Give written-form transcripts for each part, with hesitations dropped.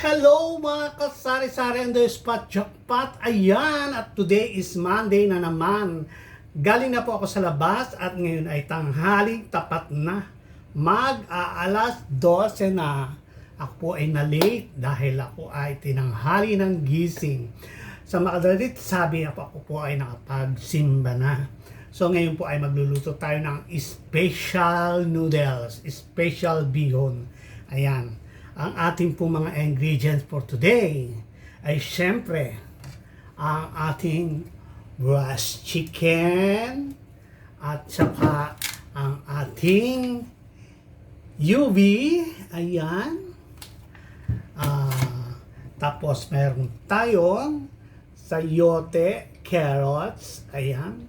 Hello mga kasari-sari and the spot jackpot. Ayan, at today is Monday na naman. Galing na po ako sa labas at ngayon ay tanghali, tapat na. Mag-aalas 12 na. Ako po ay na-late dahil ako ay tinanghali ng gising. Sa makadalit, sabi ako po ay nakapagsimba na. So ngayon po ay magluluto tayo ng special noodles, special bihon. Ayan. Ang ating po mga ingredients for today ay syempre ang ating breast chicken at saka ang ating UV. Ayan. Tapos meron tayong sayote, carrots. Ayan.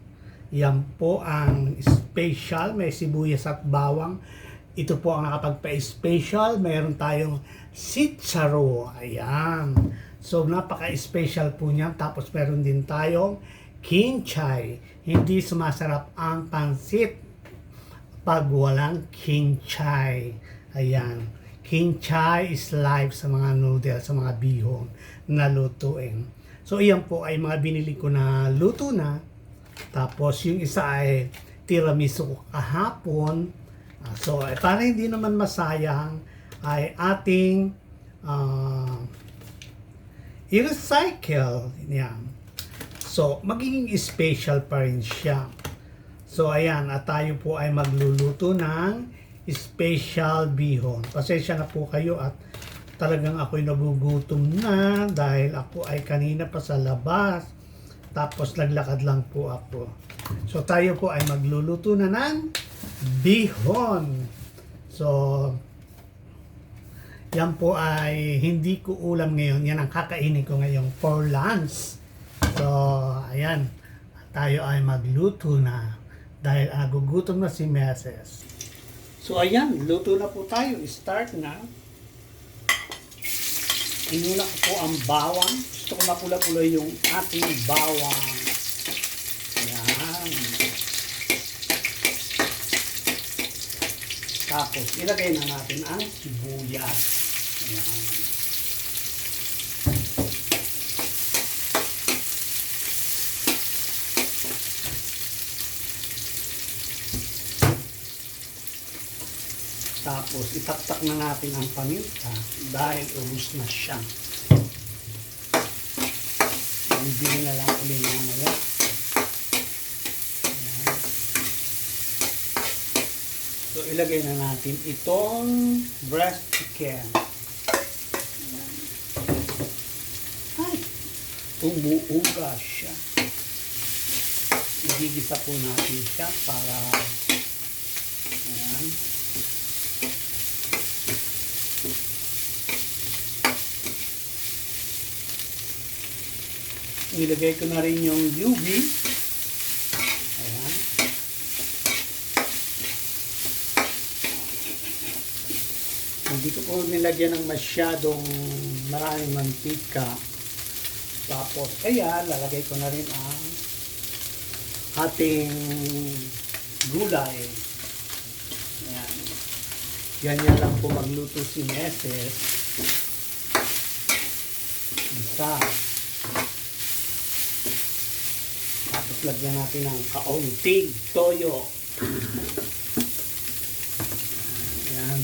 Yan po ang special. May sibuyas at bawang. Ito po ang nakapagpa-special. Meron tayong sitsaro. Ayan. So, napaka-special po niyan. Tapos, meron din tayong kinchay. Hindi sumasarap ang pansit pag walang kinchay. Ayan. Kinchay is life sa mga noodles, sa mga bihon na lutuin. So, iyan po ay mga binili ko na luto na. Tapos, yung isa ay tiramisu kahapon. So, para hindi naman masayang, ay ating i-recycle. Yan. So, magiging special pa rin siya. So, ayan. At tayo po ay magluluto ng special bihon. Pasensya na po kayo at talagang ako'y nagugutom na dahil ako ay kanina pa sa labas. Tapos, naglakad lang po ako. So, tayo po ay magluluto na ng bihon. So, yan po ay hindi ko ulam ngayon. Yan ang kakainin ko ngayon for lunch. So, ayan. Tayo ay magluto na. Dahil gugutom na si Mrs. So, ayan. Luto na po tayo. Start na. Inuna ko po ang bawang. Gusto ko mapula-pula yung ating bawang. Ayan. Tapos, ilagay na natin ang sibuyas. Ayan. Tapos, itaktak na natin ang paminta dahil ubos na siya. Bibili na lang ulit mamaya. So, ilagay na natin itong breast chicken. Ayan. Ay! Umuuga siya. Igigisa po natin siya para ayan. Ilagay ko na rin yung UV. Ayan. Hindi ko po nilagyan ng masyadong maraming mantika. Tapos, kaya lalagay ko na rin ang ating gulay. Ayan. Ganyan lang po magluto si Mrs. Isa. Tapos lagyan natin ng kaunting toyo. Ayan.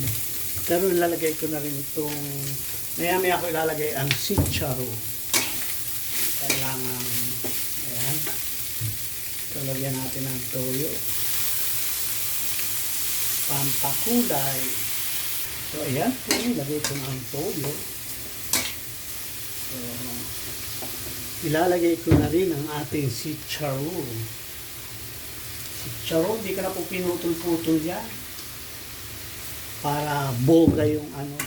Pero ilalagay ko na rin itong, maya-maya ko ilalagay ang sitsaro. Kailangan, ayan. So, lagyan natin ng toyo. Pampakulay. So, ayan po, ilagay ko na ang toyo. So, ilalagay ko na rin ang ating sitsaro. Sitsaro, hindi ka na po pinutol-putol yan. Para boga yung ano.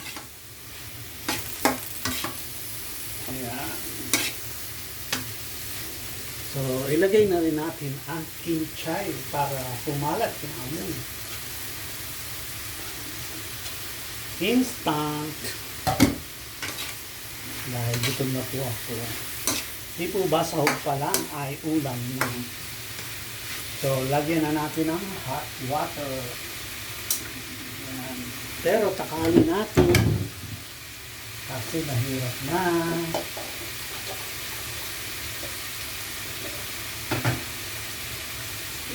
Ayan. So, ilagay na rin natin ang kinchay para pumalat yung amoy. Instant. Dahil gutom na po ako. Di po ba sahog pa lang ay ulam na. So, lagyan na natin ng hot water. Ayan. Pero takalin natin kasi mahirap na.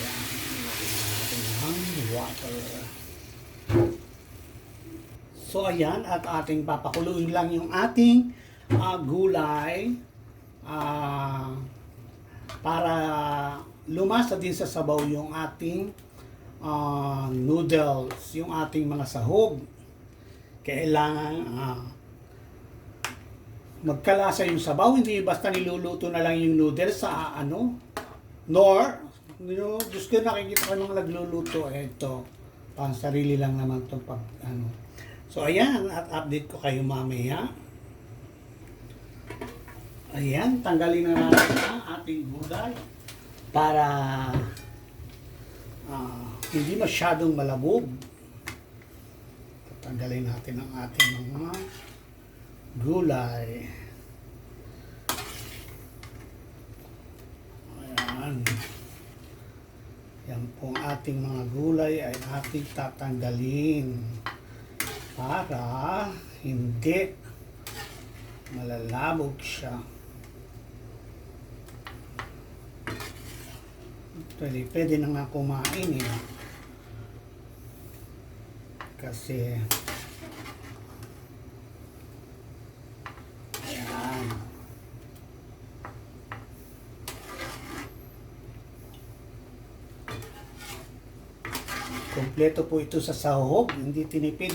Yan, natin ang water. So ayan, at ating papakuluin lang yung ating gulay para lumasa din sa sabaw yung ating noodles, yung ating mga sahog. Kailangan magkalasa yung sabaw, hindi basta niluluto na lang yung noodles sa nor, Diyos ko, nakikita ko mga nagluluto, ito, pang sarili lang naman itong So ayan, at update ko kayo mamaya. Ayan, tanggalin na natin ang ating gulay para hindi masyadong malabog. Tanggalin natin ang ating mga gulay. Ayan. Yan po ang ating mga gulay ay ating tatanggalin para hindi malalabog siya. Pwede na nga kumain kasi ayan. Kompleto po ito sa sahog, hindi tinipid.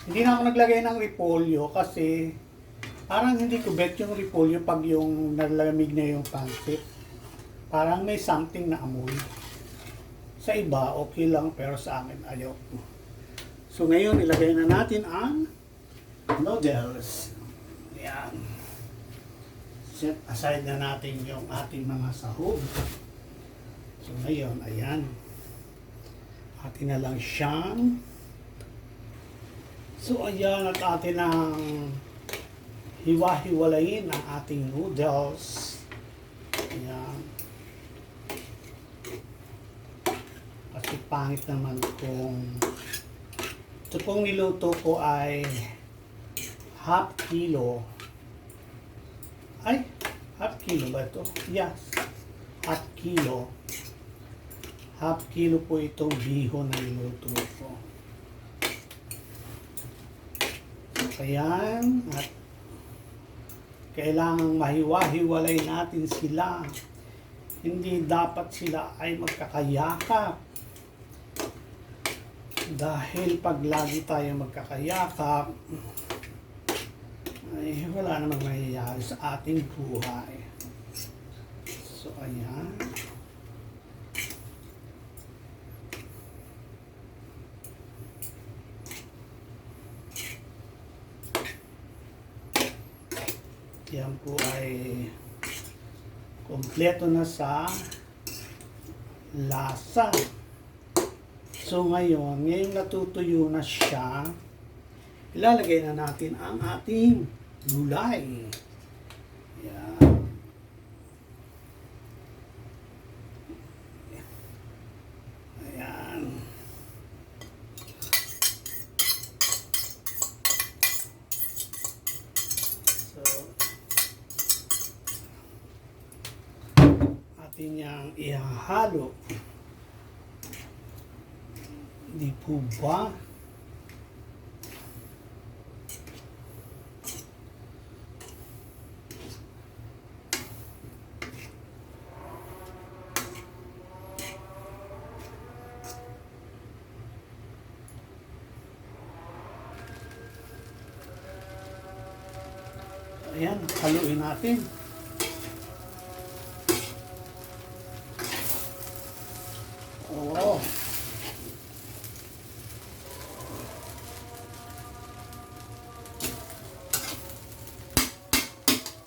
Hindi na ako naglagay ng repolyo kasi parang hindi ko bet yung repolyo pag yung nalamig na yung pancit. Parang may something na amoy. Sa iba, okay lang, pero sa akin, ayaw. So ngayon, ilagay na natin ang noodles. Ayan. Set aside na natin yung ating mga sahog. So ngayon, ayan. Atin na lang siyang. So ayan, at atin ang hiwa-hiwalayin ang ating noodles. Ayan. Kasi pangit naman kung ito pong niluto ko ay half kilo. Ay, half kilo ba ito? Yes, half kilo. Half kilo po itong bihon na niluto ko. Kaya, at kailangang mahiwa-hiwalay natin sila. Hindi dapat sila ay magkakayakap. Dahil pag lagi tayo magkakayakap, ay wala namang nangyayari sa ating buhay. So, ayan. Yan po ay kompleto na sa lasa. So ngayon natutuyo na siya, ilalagay na natin ang ating gulay. Yan. Ayan. So, atin niyang ihahalo. Di po ba? Ayan, haluin natin. Oo.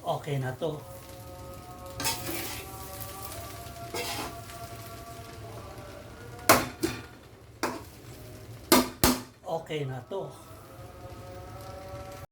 Okay na to. Okay na to.